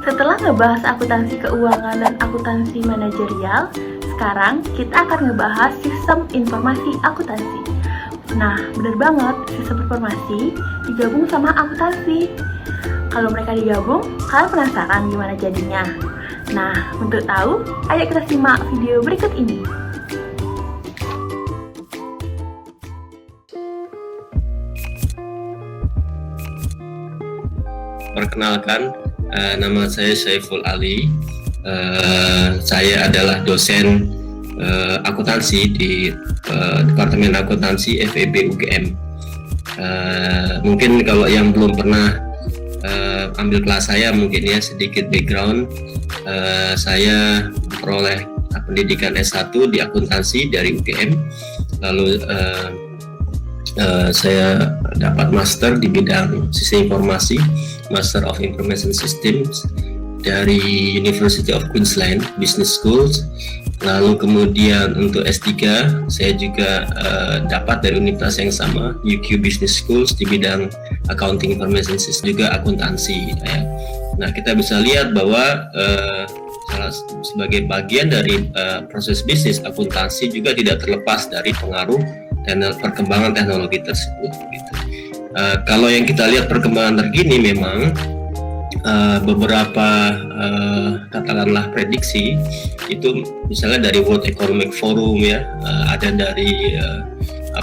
Setelah ngebahas akuntansi keuangan dan akuntansi manajerial, sekarang kita akan ngebahas sistem informasi akuntansi. Nah, bener banget, sistem informasi digabung sama akuntansi. Kalau mereka digabung, kalian penasaran gimana jadinya? Nah, untuk tahu, ayo kita simak video berikut ini. Perkenalkan, nama saya Saiful Ali. Saya adalah dosen akuntansi di Departemen Akuntansi FEB UGM. Mungkin kalau yang belum pernah ambil kelas saya, mungkin ya sedikit background. Saya memperoleh pendidikan S1 di akuntansi dari UGM. Lalu saya dapat master di bidang sistem informasi, Master of Information Systems dari University of Queensland Business Schools. Lalu kemudian untuk S3 saya juga dapat dari universitas yang sama, UQ Business Schools di bidang Accounting Information System, juga akuntansi ya. Nah, kita bisa lihat bahwa sebagai bagian dari proses bisnis, akuntansi juga tidak terlepas dari pengaruh dan perkembangan teknologi tersebut gitu. Kalau yang kita lihat perkembangan terkini memang beberapa katakanlah prediksi itu misalnya dari World Economic Forum ya, ada dari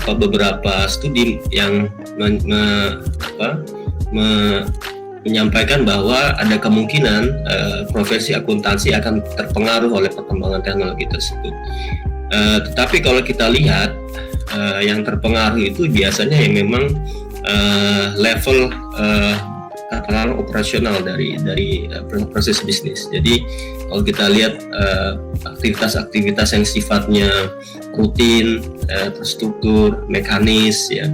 beberapa studi yang menyampaikan bahwa ada kemungkinan profesi akuntansi akan terpengaruh oleh perkembangan teknologi tersebut. Tetapi kalau kita lihat yang terpengaruh itu biasanya yang memang level katakanlah operasional dari proses bisnis. Jadi kalau kita lihat aktivitas-aktivitas yang sifatnya rutin, terstruktur, mekanis ya,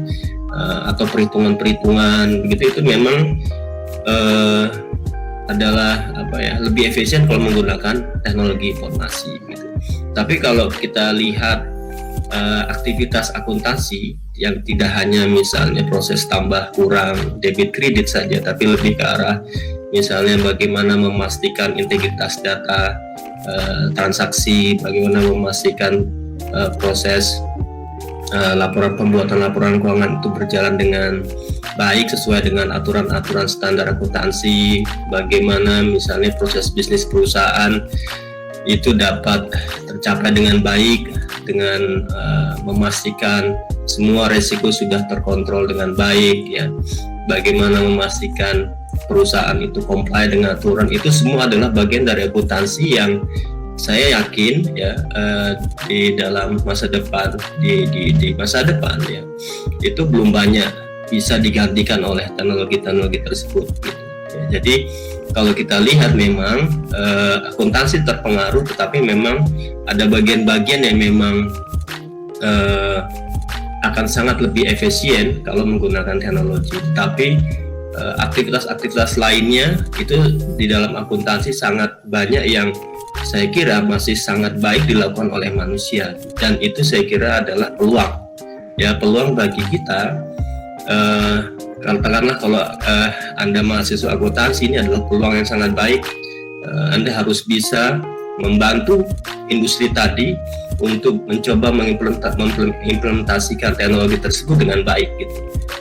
atau perhitungan-perhitungan begitu, itu memang adalah lebih efisien kalau menggunakan teknologi informasi gitu. Tapi kalau kita lihat aktivitas akuntansi yang tidak hanya misalnya proses tambah kurang debit kredit saja, tapi lebih ke arah misalnya bagaimana memastikan integritas data transaksi, bagaimana memastikan proses pembuatan laporan keuangan itu berjalan dengan baik sesuai dengan aturan-aturan standar akuntansi, bagaimana misalnya proses bisnis perusahaan itu dapat tercapai dengan baik dengan memastikan semua resiko sudah terkontrol dengan baik ya, bagaimana memastikan perusahaan itu comply dengan aturan, itu semua adalah bagian dari akuntansi yang saya yakin ya di dalam masa depan di masa depan ya itu belum banyak bisa digantikan oleh teknologi tersebut gitu. Ya, jadi kalau kita lihat memang akuntansi terpengaruh, tetapi memang ada bagian-bagian yang memang akan sangat lebih efisien kalau menggunakan teknologi. Tapi aktivitas-aktivitas lainnya itu di dalam akuntansi sangat banyak yang saya kira masih sangat baik dilakukan oleh manusia, dan itu saya kira adalah peluang bagi kita. Katakanlah kalau Anda mahasiswa akuntansi, ini adalah peluang yang sangat baik. Anda harus bisa membantu industri tadi untuk mencoba mengimplementasikan teknologi tersebut dengan baik gitu.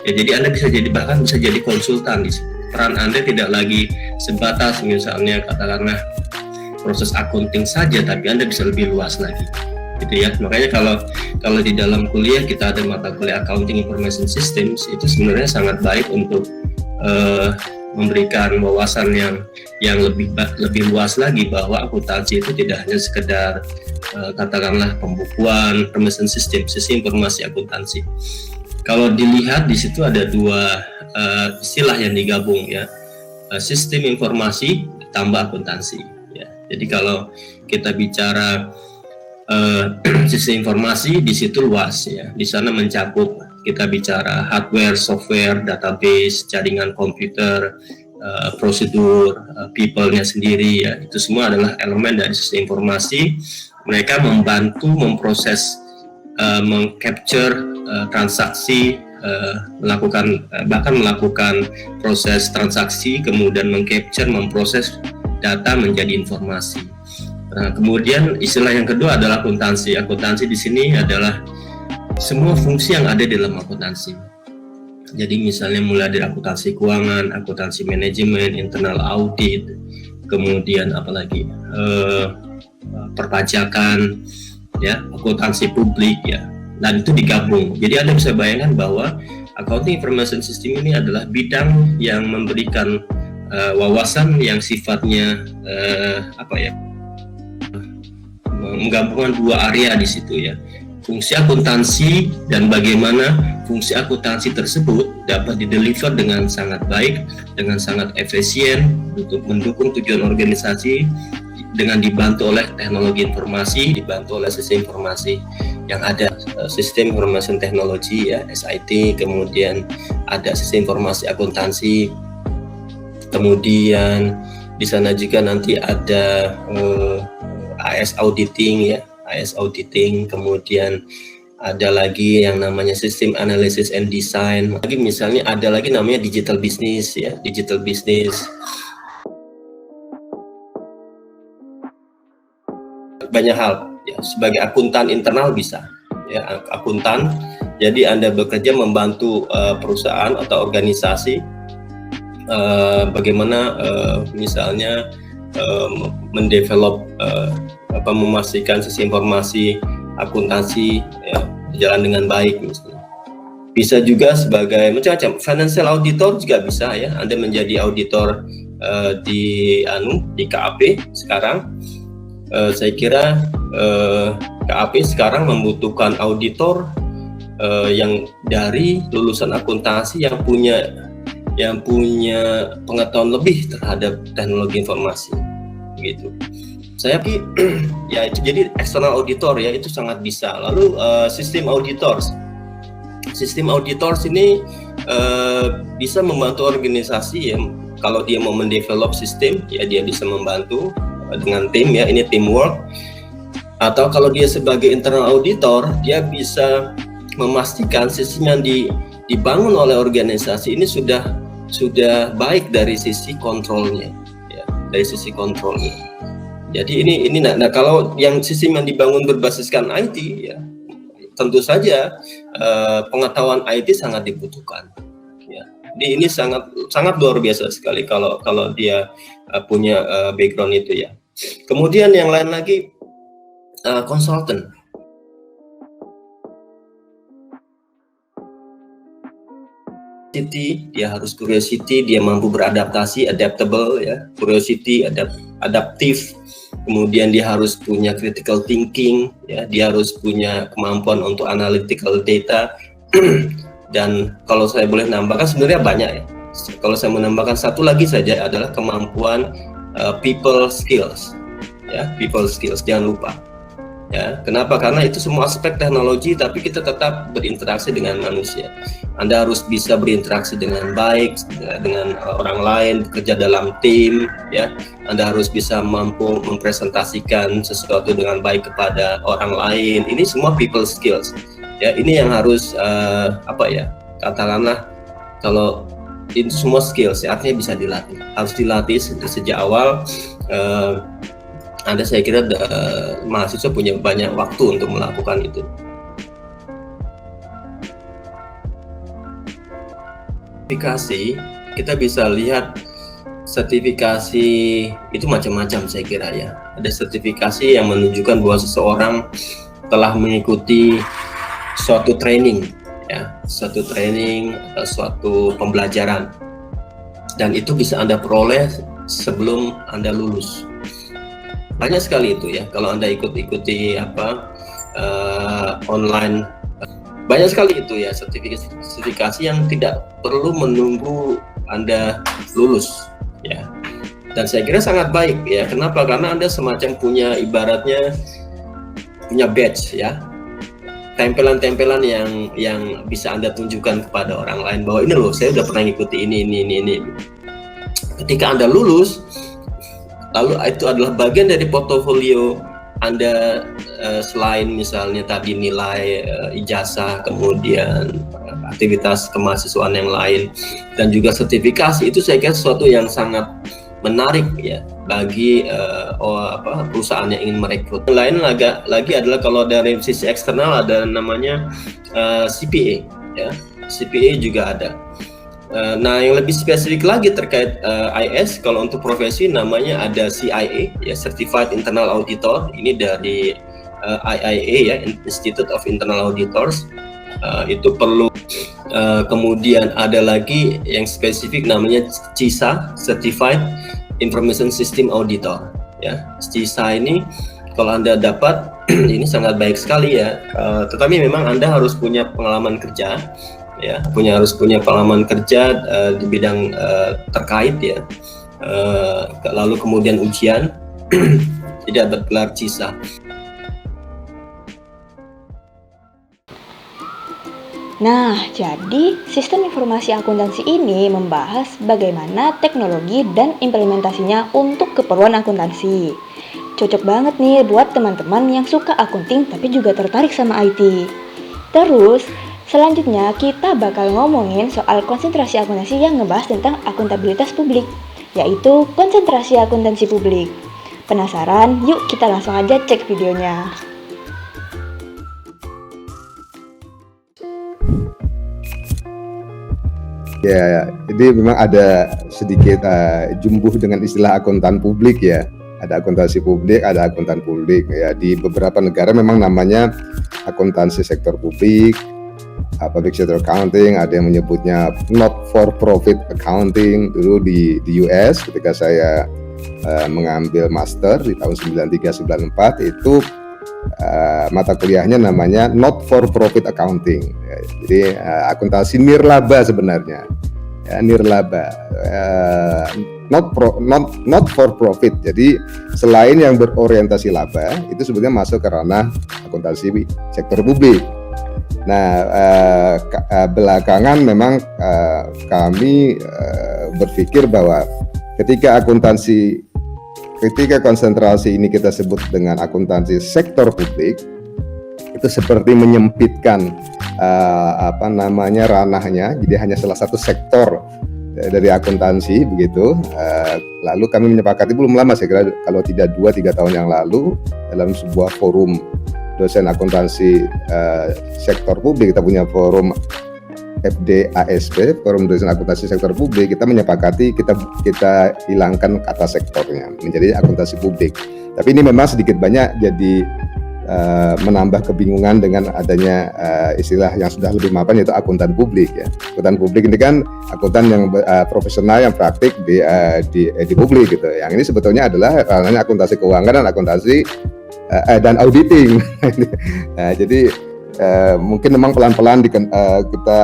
Ya, jadi Anda bisa jadi konsultan di situ. Peran Anda tidak lagi sebatas misalnya katakanlah proses akunting saja, tapi Anda bisa lebih luas lagi gitu ya. Makanya kalau di dalam kuliah kita ada mata kuliah Accounting Information Systems, itu sebenarnya sangat baik untuk memberikan wawasan yang lebih luas lagi, bahwa akuntansi itu tidak hanya sekedar katakanlah pembukuan, information system informasi akuntansi. Kalau dilihat di situ ada dua istilah yang digabung ya, sistem informasi ditambah akuntansi ya. Jadi kalau kita bicara sistem informasi, di situ luas ya. Di sana mencakup, kita bicara hardware, software, database, jaringan komputer, prosedur, people-nya sendiri ya. Itu semua adalah elemen dari sistem informasi. Mereka membantu memproses, mengcapture transaksi, bahkan melakukan proses transaksi, kemudian mengcapture, memproses data menjadi informasi. Nah, kemudian istilah yang kedua adalah akuntansi. Akuntansi di sini adalah semua fungsi yang ada di dalam akuntansi. Jadi misalnya mulai dari akuntansi keuangan, akuntansi manajemen, internal audit, kemudian apalagi perpajakan, ya, akuntansi publik, ya, dan itu digabung. Jadi Anda bisa bayangkan bahwa accounting information system ini adalah bidang yang memberikan wawasan yang sifatnya menggabungkan dua area di situ, ya, fungsi akuntansi dan bagaimana fungsi akuntansi tersebut dapat dideliver dengan sangat baik, dengan sangat efisien untuk mendukung tujuan organisasi dengan dibantu oleh teknologi informasi, dibantu oleh sistem informasi yang ada, sistem information technology, ya, SIT, kemudian ada sistem informasi akuntansi, kemudian di sana juga nanti ada AS auditing, ya, AS auditing, kemudian ada lagi yang namanya sistem analysis and design, lagi misalnya ada lagi namanya digital business, ya, digital business. Banyak hal, ya, sebagai akuntan internal bisa, ya, akuntan, jadi Anda bekerja membantu perusahaan atau organisasi bagaimana misalnya mendevelop memastikan sisi informasi akuntansi, ya, berjalan dengan baik misalnya. Bisa juga sebagai macam-macam financial auditor juga bisa, ya, Anda menjadi auditor di KAP sekarang. Saya kira KAP sekarang membutuhkan auditor yang dari lulusan akuntansi yang punya pengetahuan lebih terhadap teknologi informasi, gitu. Saya ya itu jadi external auditor, ya, itu sangat bisa. Lalu sistem auditors ini bisa membantu organisasi, ya, kalau dia mau mendevelop sistem, ya, dia bisa membantu dengan tim, ya, ini teamwork. Atau kalau dia sebagai internal auditor, dia bisa memastikan sistem yang dibangun oleh organisasi ini sudah baik dari sisi kontrolnya, ya, dari sisi kontrolnya. Jadi ini nah kalau yang sistem yang dibangun berbasiskan IT, ya, tentu saja pengetahuan IT sangat dibutuhkan, ya. Ini sangat luar biasa sekali kalau dia punya background itu, ya. Kemudian yang lain lagi konsultan. Dia harus curiosity, dia mampu beradaptasi, adaptable, ya, curiosity, adaptif. Kemudian dia harus punya critical thinking, ya, dia harus punya kemampuan untuk analytical data. Dan kalau saya boleh nambahkan, sebenarnya banyak, ya. Kalau saya menambahkan satu lagi saja adalah kemampuan people skills, ya, people skills, jangan lupa. Ya, kenapa? Karena itu semua aspek teknologi, tapi kita tetap berinteraksi dengan manusia. Anda harus bisa berinteraksi dengan baik dengan orang lain, bekerja dalam tim, ya. Anda harus bisa mampu mempresentasikan sesuatu dengan baik kepada orang lain. Ini semua people skills, ya. Ini yang harus katakanlah, kalau itu semua skills, ya, artinya bisa dilatih, harus dilatih sejak awal. Saya kira mahasiswa punya banyak waktu untuk melakukan itu. Sertifikasi, kita bisa lihat sertifikasi itu macam-macam, saya kira, ya. Ada sertifikasi yang menunjukkan bahwa seseorang telah mengikuti suatu training, ya, suatu training atau suatu pembelajaran, dan itu bisa Anda peroleh sebelum Anda lulus. Banyak sekali itu, ya, kalau Anda ikuti online, banyak sekali itu, ya, sertifikasi yang tidak perlu menunggu Anda lulus, ya. Dan saya kira sangat baik, ya. Kenapa? Karena Anda semacam punya, ibaratnya punya badge, ya, tempelan-tempelan yang bisa Anda tunjukkan kepada orang lain bahwa ini loh, saya udah pernah ikuti ini. Ketika Anda lulus, lalu itu adalah bagian dari portofolio Anda, selain misalnya tadi nilai ijazah, kemudian aktivitas kemahasiswaan yang lain, dan juga sertifikasi. Itu saya kira sesuatu yang sangat menarik ya bagi perusahaan yang ingin merekrut. Yang lain lagi adalah kalau dari sisi eksternal ada namanya CPA ya. CPA juga ada. Nah, yang lebih spesifik lagi terkait IS, kalau untuk profesi namanya ada CIA ya, Certified Internal Auditor. Ini dari IIA ya, Institute of Internal Auditors. Itu perlu. Kemudian ada lagi yang spesifik namanya CISA, Certified Information System Auditor ya. CISA ini kalau Anda dapat ini sangat baik sekali ya. Tetapi memang Anda harus punya pengalaman kerja ya, harus punya pengalaman kerja di bidang terkait ya, lalu kemudian ujian tidak bergelar CISA. Nah, jadi sistem informasi akuntansi ini membahas bagaimana teknologi dan implementasinya untuk keperluan akuntansi. Cocok banget nih buat teman-teman yang suka akunting tapi juga tertarik sama IT. Terus, selanjutnya kita bakal ngomongin soal konsentrasi akuntansi yang ngebahas tentang akuntabilitas publik, yaitu konsentrasi akuntansi publik. Penasaran? Yuk kita langsung aja cek videonya. Ya, jadi memang ada sedikit jumbuh dengan istilah akuntan publik ya. Ada akuntansi publik, ada akuntan publik ya. Di beberapa negara memang namanya akuntansi sektor publik, public sector accounting. Ada yang menyebutnya not for profit accounting. Dulu di US ketika saya mengambil master di tahun 93-94 itu mata kuliahnya namanya not for profit accounting ya, jadi akuntansi nirlaba sebenarnya ya, nirlaba not for profit. Jadi selain yang berorientasi laba itu sebenarnya masuk ke ranah akuntansi sektor publik. Nah belakangan memang kami berpikir bahwa ketika konsentrasi ini kita sebut dengan akuntansi sektor publik, itu seperti menyempitkan ranahnya, jadi hanya salah satu sektor dari akuntansi begitu. Lalu kami menyepakati belum lama, saya kira kalau tidak 2-3 tahun yang lalu, dalam sebuah forum dosen akuntansi sektor publik, kita punya forum FDASP, Forum Dosen Akuntansi Sektor Publik, kita menyepakati kita hilangkan kata sektornya menjadi akuntansi publik. Tapi ini memang sedikit banyak jadi menambah kebingungan dengan adanya istilah yang sudah lebih mapan, yaitu akuntan publik ya. Akuntan publik ini kan akuntan yang profesional yang praktik di publik gitu. Yang ini sebetulnya adalah ranahnya akuntansi keuangan dan akuntansi dan auditing. Nah, jadi mungkin memang pelan-pelan kita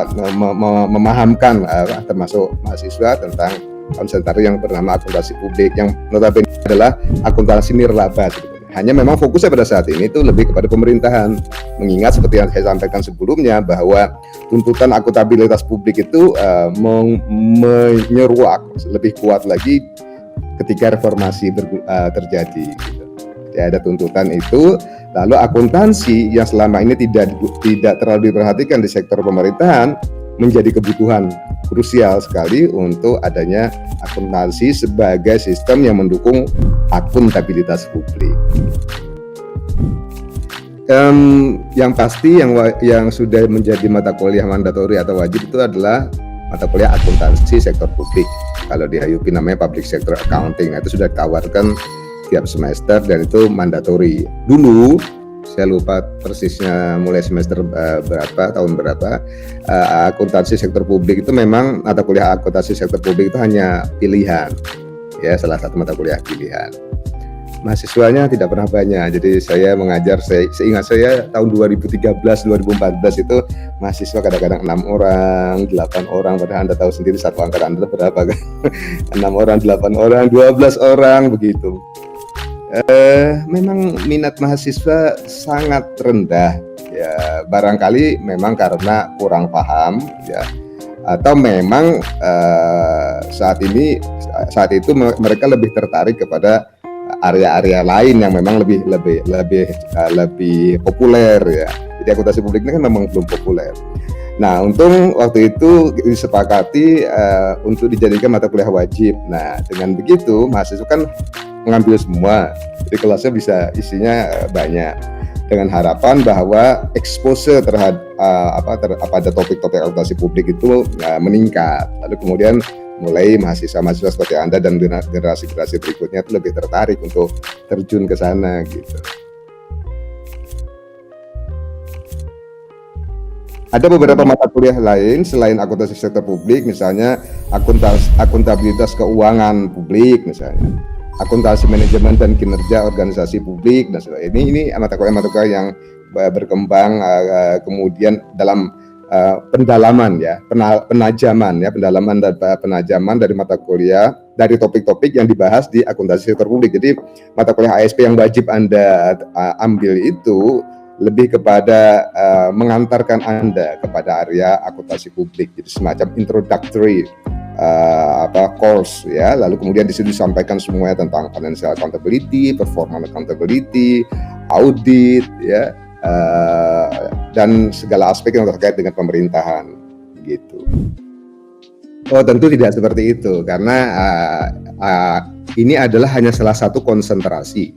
memahamkan termasuk mahasiswa tentang konsentrasi yang bernama akuntansi publik, yang notabene adalah akuntansi nirlaba sebetulnya. Hanya memang fokusnya pada saat ini itu lebih kepada pemerintahan, mengingat seperti yang saya sampaikan sebelumnya bahwa tuntutan akuntabilitas publik itu menyeruak lebih kuat lagi ketika reformasi terjadi gitu. Ya, ada tuntutan itu. Lalu akuntansi yang selama ini tidak terlalu diperhatikan di sektor pemerintahan menjadi kebutuhan krusial sekali untuk adanya akuntansi sebagai sistem yang mendukung akuntabilitas publik. Yang pasti yang sudah menjadi mata kuliah mandatori atau wajib itu adalah mata kuliah akuntansi sektor publik. Kalau di HUP namanya public sector accounting. Nah, itu sudah ditawarkan tiap semester dan itu mandatori. Dulu saya lupa persisnya mulai semester tahun berapa, akuntansi sektor publik itu memang mata kuliah akuntansi sektor publik itu hanya pilihan ya, salah satu mata kuliah pilihan. Mahasiswanya tidak pernah banyak, jadi saya mengajar, seingat saya tahun 2013-2014 itu mahasiswa kadang-kadang 6 orang, 8 orang, padahal Anda tahu sendiri satu angkatan Anda berapa kan? 6 orang, 8 orang, 12 orang begitu. Memang minat mahasiswa sangat rendah ya, barangkali memang karena kurang paham ya, atau memang saat itu mereka lebih tertarik kepada area-area lain yang memang lebih populer ya. Jadi akuntansi publik ini kan memang belum populer. Nah, untung waktu itu disepakati untuk dijadikan mata kuliah wajib. Nah, dengan begitu mahasiswa kan mengambil semua, jadi kelasnya bisa isinya banyak. Dengan harapan bahwa exposure terhadap pada topik-topik akuntansi publik itu meningkat. Lalu kemudian mulai mahasiswa-mahasiswa seperti Anda dan generasi-generasi berikutnya itu lebih tertarik untuk terjun ke sana gitu. Ada beberapa mata kuliah lain selain akuntansi sektor publik, misalnya akuntabilitas keuangan publik, misalnya akuntansi manajemen dan kinerja organisasi publik, dan sebagainya. Ini mata kuliah yang berkembang kemudian dalam pendalaman ya, penajaman dan penajaman dari mata kuliah dari topik-topik yang dibahas di akuntansi sektor publik. Jadi mata kuliah ASP yang wajib Anda ambil itu lebih kepada mengantarkan Anda kepada area akuntansi publik, jadi semacam introductory course ya. Lalu kemudian di situ disampaikan semuanya tentang financial accountability, performance accountability, audit ya, dan segala aspek yang terkait dengan pemerintahan gitu. Oh, tentu tidak seperti itu, karena ini adalah hanya salah satu konsentrasi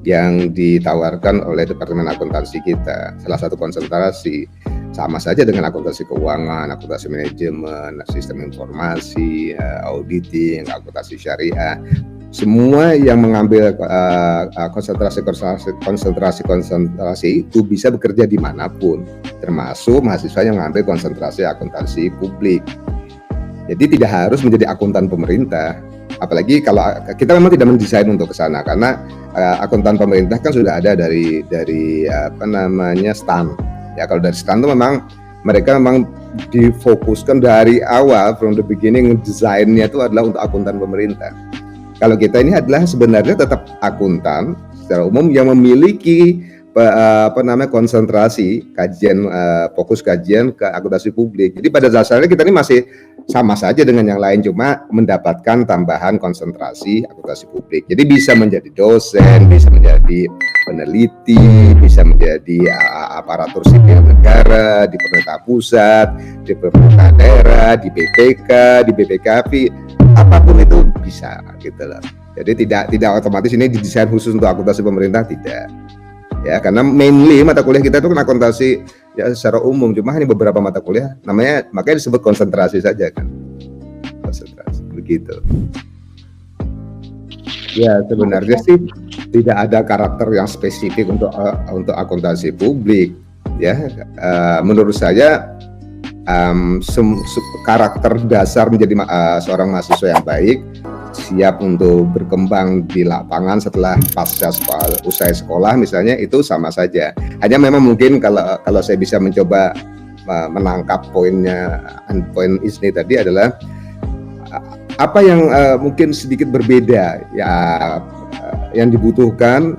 yang ditawarkan oleh Departemen Akuntansi kita. Salah satu konsentrasi, sama saja dengan akuntansi keuangan, akuntansi manajemen, sistem informasi, auditing, akuntansi syariah. Semua yang mengambil konsentrasi itu bisa bekerja dimanapun, termasuk mahasiswa yang mengambil konsentrasi akuntansi publik. Jadi tidak harus menjadi akuntan pemerintah. Apalagi kalau kita memang tidak mendesain untuk ke sana, karena akuntan pemerintah kan sudah ada dari STAN. Ya, kalau dari STAN itu memang mereka memang difokuskan dari awal, from the beginning, desainnya itu adalah untuk akuntan pemerintah. Kalau kita ini adalah sebenarnya tetap akuntan secara umum yang memiliki konsentrasi kajian, fokus kajian ke akuntansi publik. Jadi pada dasarnya kita ini masih sama saja dengan yang lain, cuma mendapatkan tambahan konsentrasi akuntansi publik. Jadi bisa menjadi dosen, bisa menjadi peneliti, bisa menjadi aparatur sipil negara di pemerintah pusat, di pemerintah daerah, di BPK, di BPKP, apapun itu bisa gitu loh. Jadi tidak otomatis ini didesain khusus untuk akuntansi pemerintah, tidak. Ya, karena mainly mata kuliah kita itu kan akuntansi ya secara umum, cuma hanya beberapa mata kuliah makanya disebut konsentrasi saja kan. Konsentrasi begitu. Ya, sebenarnya sih tidak ada karakter yang spesifik untuk akuntansi publik ya. Menurut saya karakter dasar menjadi seorang mahasiswa yang baik, siap untuk berkembang di lapangan setelah usai sekolah misalnya, itu sama saja. Hanya memang mungkin kalau saya bisa mencoba menangkap poin Isni tadi adalah apa yang mungkin sedikit berbeda ya, yang dibutuhkan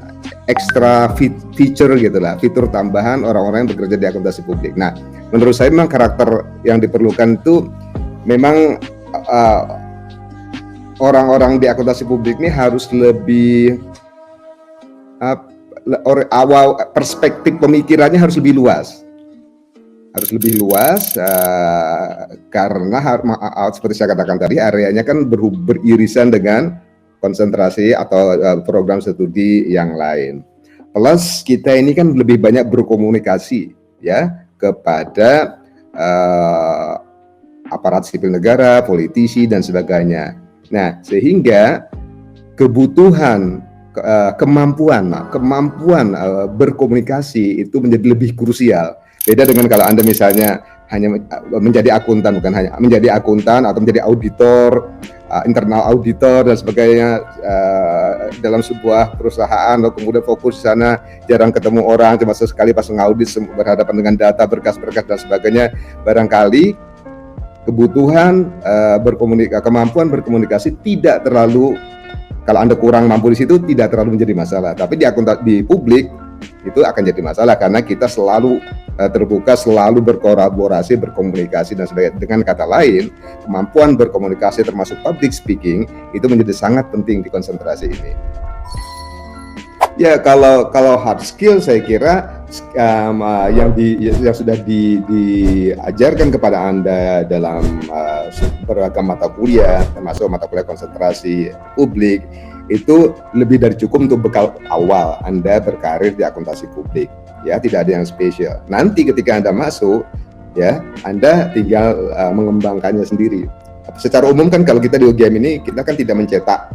extra feature gitulah, fitur tambahan orang-orang yang bekerja di akuntansi publik. Nah, menurut saya memang karakter yang diperlukan itu memang orang-orang di akuntansi publik ini harus lebih perspektif pemikirannya harus lebih luas. Karena seperti saya katakan tadi, areanya kan beririsan dengan konsentrasi atau program studi yang lain. Plus kita ini kan lebih banyak berkomunikasi ya kepada aparat sipil negara, politisi dan sebagainya. Nah, sehingga kebutuhan kemampuan berkomunikasi itu menjadi lebih krusial. Beda dengan kalau Anda misalnya hanya menjadi akuntan, bukan hanya menjadi akuntan atau menjadi auditor, internal auditor dan sebagainya dalam sebuah perusahaan, lalu kemudian fokus di sana, jarang ketemu orang, cuma sesekali pas ngaudit berhadapan dengan data, berkas-berkas dan sebagainya. Barangkali kebutuhan kemampuan berkomunikasi tidak terlalu, kalau Anda kurang mampu di situ tidak terlalu menjadi masalah. Tapi di publik itu akan jadi masalah karena kita selalu terbuka, selalu berkolaborasi, berkomunikasi dan sebagainya. Dengan kata lain, kemampuan berkomunikasi termasuk public speaking itu menjadi sangat penting di konsentrasi ini. Ya kalau hard skill saya kira yang sudah diajarkan kepada Anda dalam beragam mata kuliah, termasuk mata kuliah konsentrasi publik, itu lebih dari cukup untuk bekal awal Anda berkarir di akuntansi publik. Ya, tidak ada yang spesial. Nanti ketika Anda masuk, ya Anda tinggal mengembangkannya sendiri. Secara umum kan kalau kita di UGM ini, kita kan tidak mencetak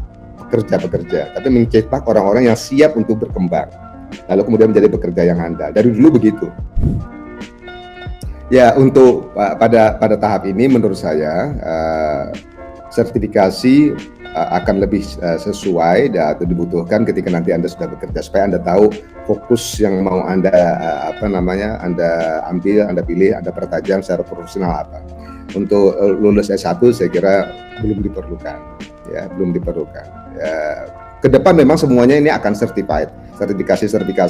pekerja, tapi mencetak orang-orang yang siap untuk berkembang, lalu kemudian menjadi pekerja yang handal. Dari dulu begitu. Ya, untuk pada tahap ini menurut saya sertifikasi akan lebih sesuai dan dibutuhkan ketika nanti Anda sudah bekerja, supaya Anda tahu fokus yang mau Anda Anda ambil, Anda pilih, Anda pertajam secara profesional apa. Untuk lulus S1 saya kira belum diperlukan. Ya, belum diperlukan. Ya, ke depan memang semuanya ini akan certified. Sertifikasi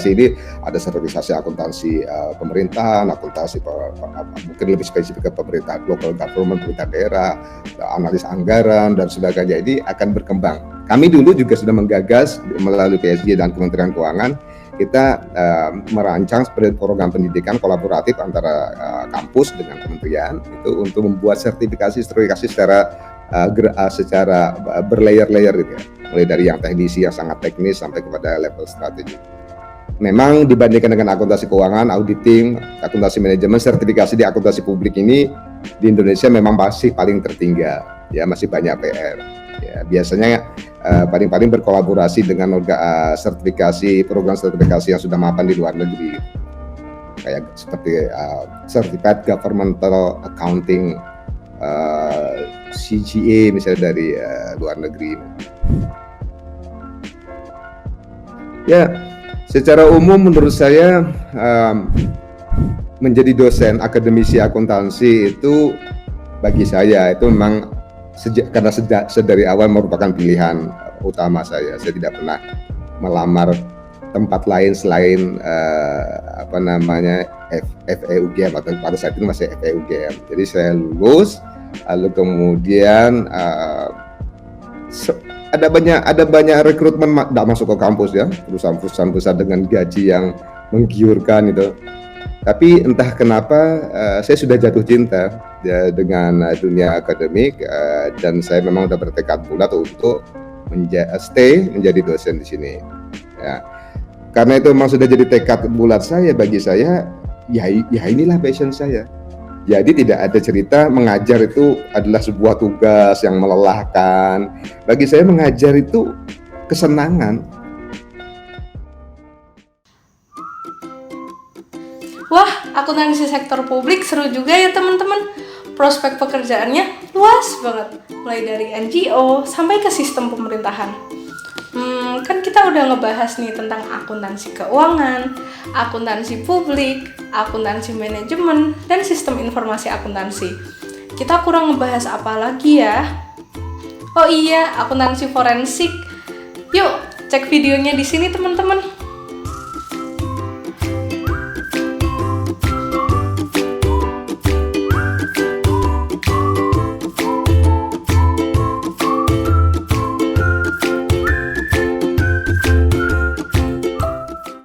ini ada sertifikasi akuntansi pemerintahan, akuntansi mungkin lebih spesifik ke pemerintah local government, pemerintah daerah, analis anggaran dan sebagainya. Ini akan berkembang. Kami dulu juga sudah menggagas melalui PSG dan Kementerian Keuangan, kita merancang program pendidikan kolaboratif antara kampus dengan kementerian itu untuk membuat sertifikasi secara berlayer-layer gitu ya, mulai dari yang teknisi yang sangat teknis sampai kepada level strategi. Memang dibandingkan dengan akuntansi keuangan, auditing, akuntansi manajemen, sertifikasi di akuntansi publik ini di Indonesia memang masih paling tertinggal, ya masih banyak PR. Ya, biasanya paling-paling berkolaborasi dengan program sertifikasi yang sudah mapan di luar negeri, kayak seperti Certified Governmental Accounting, CGA misalnya dari luar negeri. Ya, secara umum menurut saya menjadi dosen akademisi akuntansi itu bagi saya itu memang karena dari awal merupakan pilihan utama saya. Saya tidak pernah melamar tempat lain selain FEUGM, atau pada saat itu masih FEUGM. Jadi saya lulus, lalu kemudian ada banyak rekrutmen masuk ke kampus ya, perusahaan besar dengan gaji yang menggiurkan itu. Tapi entah kenapa saya sudah jatuh cinta ya, dengan dunia akademik, dan saya memang sudah bertekad bulat untuk stay menjadi dosen di sini. Ya. Karena itu memang sudah jadi tekad bulat saya, bagi saya ya inilah passion saya. Jadi tidak ada cerita mengajar itu adalah sebuah tugas yang melelahkan. Bagi saya mengajar itu kesenangan. Wah, akuntansi sektor publik seru juga ya teman-teman. Prospek pekerjaannya luas banget, mulai dari NGO sampai ke sistem pemerintahan. Kan kita udah ngebahas nih tentang akuntansi keuangan, akuntansi publik, akuntansi manajemen, dan sistem informasi akuntansi. Kita kurang ngebahas apa lagi ya? Oh iya, akuntansi forensik. Yuk, cek videonya di sini teman-teman.